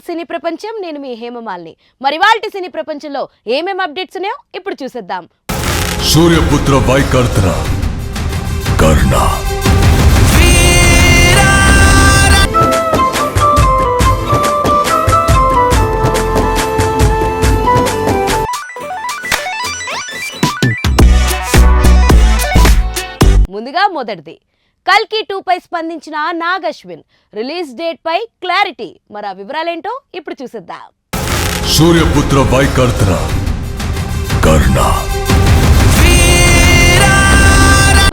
సినీ ప్రపంచం. నేను మీ హేమమాలిని. మరి వాల్టి సినీ ప్రపంచంలో ఏమేం అప్డేట్స్ ఉన్నాయో ఇప్పుడు చూసేద్దాం. సూర్యపుత్ర వైకర్త్ర కర్ణ ముందుగా మొదటిది కల్కి 2 పై స్పందించిన నాగ్ అశ్విన్. రిలీజ్ డేట్ పై క్లారిటీ. మరి ఆ వివరాలేంటో ఇప్పుడు చూసేద్దాం. సూర్యపుత్ర వైకర్త్ర కర్ణ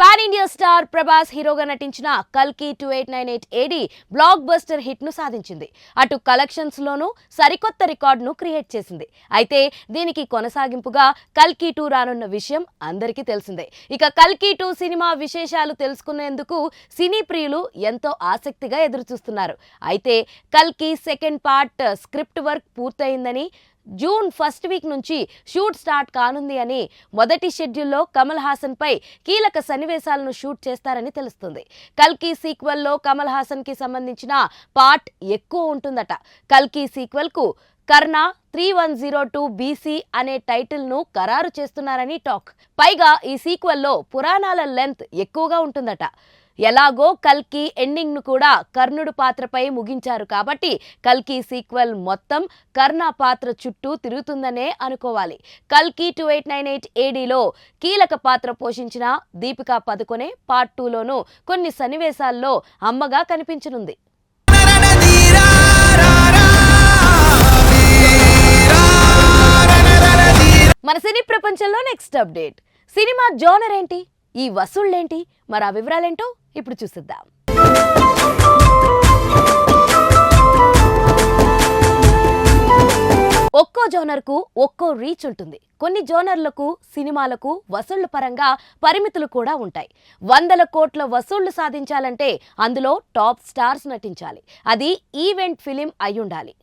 పాన్ ఇండియా స్టార్ ప్రభాస్ హీరోగా నటించిన కల్కి 2898 ఏడి బ్లాక్ బస్టర్ హిట్ ను సాధించింది. అటు కలెక్షన్స్ లోనూ సరికొత్త రికార్డును క్రియేట్ చేసింది. అయితే దీనికి కొనసాగింపుగా కల్కి 2 రానున్న విషయం అందరికీ తెలిసిందే. ఇక కల్కి 2 సినిమా విశేషాలు తెలుసుకునేందుకు సినీ ప్రియులు ఎంతో ఆసక్తిగా ఎదురుచూస్తున్నారు. అయితే కల్కి సెకండ్ పార్ట్ స్క్రిప్ట్ వర్క్ పూర్తయిందని, జూన్ ఫస్ట్ వీక్ నుంచి షూట్ స్టార్ట్ కానుంది అని, మొదటి షెడ్యూల్లో కమల్ హాసన్ పై కీలక సన్నివేశాలను షూట్ చేస్తారని తెలుస్తుంది. కల్కి సీక్వెల్ లో కమల్ హాసన్ కి సంబంధించిన పార్ట్ ఎక్కువ ఉంటుందట. కల్కి సీక్వెల్ కు కర్ణ 3102 BC అనే టైటిల్ ను ఖరారు చేస్తున్నారని టాక్. పైగా ఈ సీక్వెల్ లో పురాణాల లెంత్ ఎక్కువగా ఉంటుందట. ఎలాగో కల్కి ఎండింగ్ ను కూడా కర్ణుడు పాత్రపై ముగించారు కాబట్టి కల్కి సీక్వెల్ మొత్తం కర్ణ పాత్ర చుట్టూ తిరుగుతుందనే అనుకోవాలి. కల్కి 2898 ఏడీలో కీలక పాత్ర పోషించిన దీపికా పదుకొనే పార్ట్ 2లోనూ కొన్ని సన్నివేశాల్లో అమ్మగా కనిపించనుంది. మన సినీ ప్రపంచంలో నెక్స్ట్ అప్డేట్. సినిమా జోనర్ ఏంటి, ఈ వసూళ్లేంటి, మరి ఆ వివరాలేంటో ఇప్పుడు చూసిద్దాం. ఒక్కో జోనర్కు ఒక్కో రీచ్ ఉంటుంది. కొన్ని జోనర్లకు సినిమాలకు వసూళ్ల పరంగా పరిమితులు కూడా ఉంటాయి. 100 కోట్ల వసూళ్లు సాధించాలంటే అందులో టాప్ స్టార్స్ నటించాలి. అది ఈవెంట్ ఫిలిం అయ్యుండాలి,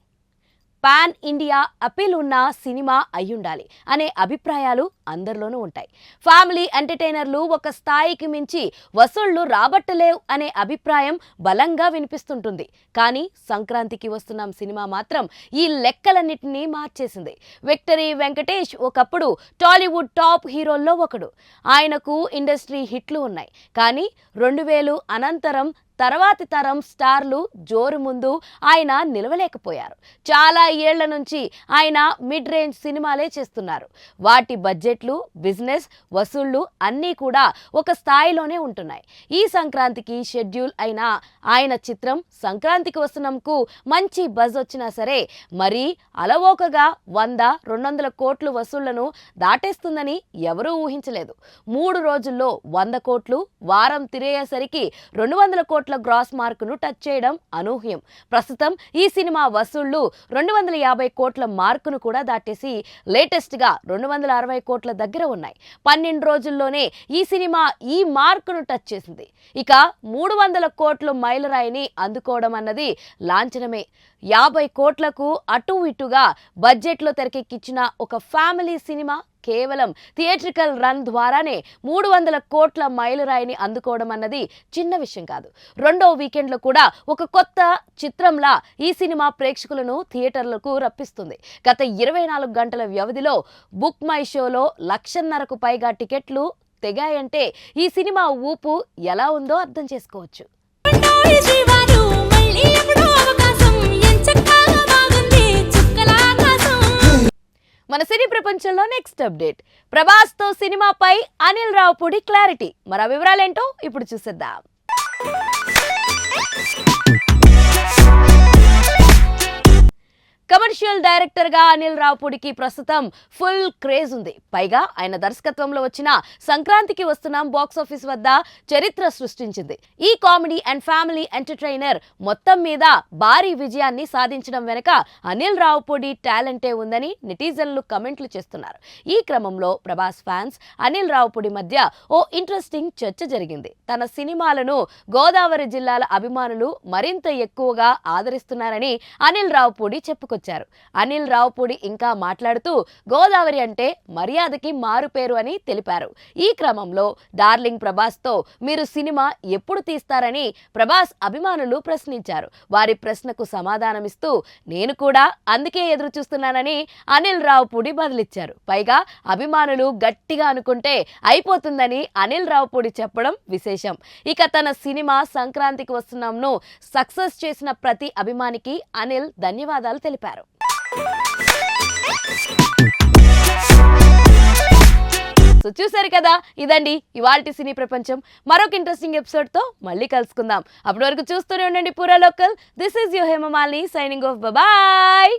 పాన్ ఇండియా అపీల్ ఉన్న సినిమా అయ్యుండాలి అనే అభిప్రాయాలు అందరిలోనూ ఉంటాయి. ఫ్యామిలీ ఎంటర్టైనర్లు ఒక స్థాయికి మించి వసూళ్లు రాబట్టలేవు అనే అభిప్రాయం బలంగా వినిపిస్తుంటుంది. కానీ సంక్రాంతికి వస్తున్నాం సినిమా మాత్రం ఈ లెక్కలన్నింటినీ మార్చేసింది. విక్టరీ వెంకటేష్ ఒకప్పుడు టాలీవుడ్ టాప్ హీరోల్లో ఒకడు. ఆయనకు ఇండస్ట్రీ హిట్లు ఉన్నాయి. కానీ 2000 అనంతరం తర్వాతి తరం స్టార్లు జోరు ముందు ఆయన నిలవలేకపోయారు. చాలా ఏళ్ల నుంచి ఆయన మిడ్ రేంజ్ సినిమాలే చేస్తున్నారు. వాటి బడ్జెట్లు, బిజినెస్, వసూళ్లు అన్నీ కూడా ఒక స్థాయిలోనే ఉంటున్నాయి. ఈ సంక్రాంతికి షెడ్యూల్ అయిన ఆయన చిత్రం సంక్రాంతికి వస్తున్నాంకు మంచి బజ్ వచ్చినా సరే మరీ అలవోకగా 100-200 కోట్లు వసూళ్లను దాటేస్తుందని ఎవరూ ఊహించలేదు. 3 రోజుల్లో 100 కోట్లు, వారం తిరిగేసరికి 200 కోట్ల గ్రాస్ మార్కును టచ్ చేయడం అనూహ్యం. ప్రస్తుతం ఈ సినిమా వసూళ్లు 250 కోట్ల మార్కును కూడా దాటేసి లేటెస్ట్ గా 260 కోట్ల దగ్గర ఉన్నాయి. 12 రోజుల్లోనే ఈ సినిమా ఈ మార్కును టచ్ చేసింది. ఇక 300 కోట్ల మైలురాయిని అందుకోవడం అన్నది లాంఛనమే. 50 కోట్లకు అటు ఇటుగా బడ్జెట్లో తెరకెక్కించిన ఒక ఫ్యామిలీ సినిమా కేవలం థియేట్రికల్ రన్ ద్వారానే 300 కోట్ల మైలురాయిని అందుకోవడం అన్నది చిన్న విషయం కాదు. రెండో వీకెండ్లో కూడా ఒక కొత్త చిత్రంలా ఈ సినిమా ప్రేక్షకులను థియేటర్లకు రప్పిస్తుంది. గత 24 గంటల వ్యవధిలో బుక్ మై షోలో 1,50,000కు పైగా టికెట్లు తెగాయంటే ఈ సినిమా ఊపు ఎలా ఉందో అర్థం చేసుకోవచ్చు. మన సినీ ప్రపంచంలో నెక్స్ట్ అప్డేట్. ప్రభాస్ తో సినిమాపై అనిల్ రావుపూడి క్లారిటీ. మరి ఆ వివరాలేంటో ఇప్పుడు చూసేద్దాం. కమర్షియల్ డైరెక్టర్ గా అనిల్ రావుపూడికి ప్రస్తుతం ఫుల్ క్రేజ్ ఉంది. పైగా ఆయన దర్శకత్వంలో వచ్చిన సంక్రాంతికి వస్తున్నాం బాక్సాఫీస్ వద్ద చరిత్ర సృష్టించింది. ఈ కామెడీ అండ్ ఫ్యామిలీ ఎంటర్టైనర్ మొత్తం మీద భారీ విజయాన్ని సాధించడం వెనుక అనిల్ రావుపూడి టాలెంటే ఉందని నెటిజన్లు కమెంట్లు చేస్తున్నారు. ఈ క్రమంలో ప్రభాస్ ఫ్యాన్స్ అనిల్ రావుపూడి మధ్య ఓ ఇంట్రెస్టింగ్ చర్చ జరిగింది. తన సినిమాలను గోదావరి జిల్లాల అభిమానులు మరింత ఎక్కువగా ఆదరిస్తున్నారని అనిల్ రావుపూడి చెప్పుకొచ్చారు. చెప్పుకొచ్చారు. అనిల్ రావుపూడి ఇంకా మాట్లాడుతూ గోదావరి అంటే మర్యాదకి మారుపేరు అని తెలిపారు. ఈ క్రమంలో డార్లింగ్ ప్రభాస్తో మీరు సినిమా ఎప్పుడు తీస్తారని ప్రభాస్ అభిమానులు ప్రశ్నించారు. వారి ప్రశ్నకు సమాధానమిస్తూ నేను కూడా అందుకే ఎదురు చూస్తున్నానని అనిల్ రావుపూడి బదిలిచ్చారు. పైగా అభిమానులు గట్టిగా అనుకుంటే అయిపోతుందని అనిల్ రావుపూడి చెప్పడం విశేషం. ఇక తన సినిమా సంక్రాంతికి వస్తున్నాంను సక్సెస్ చేసిన ప్రతి అభిమానికి అనిల్ ధన్యవాదాలు తెలిపారు. సో చూసారు కదా, ఇదండి ఇవాల్టి సినీ ప్రపంచం. మరొక ఇంట్రెస్టింగ్ ఎపిసోడ్ తో మళ్ళీ కలుసుకుందాం. అప్పటి వరకు చూస్తూనే ఉండండి పూరా local. This is your Hemamalini signing off. Bye.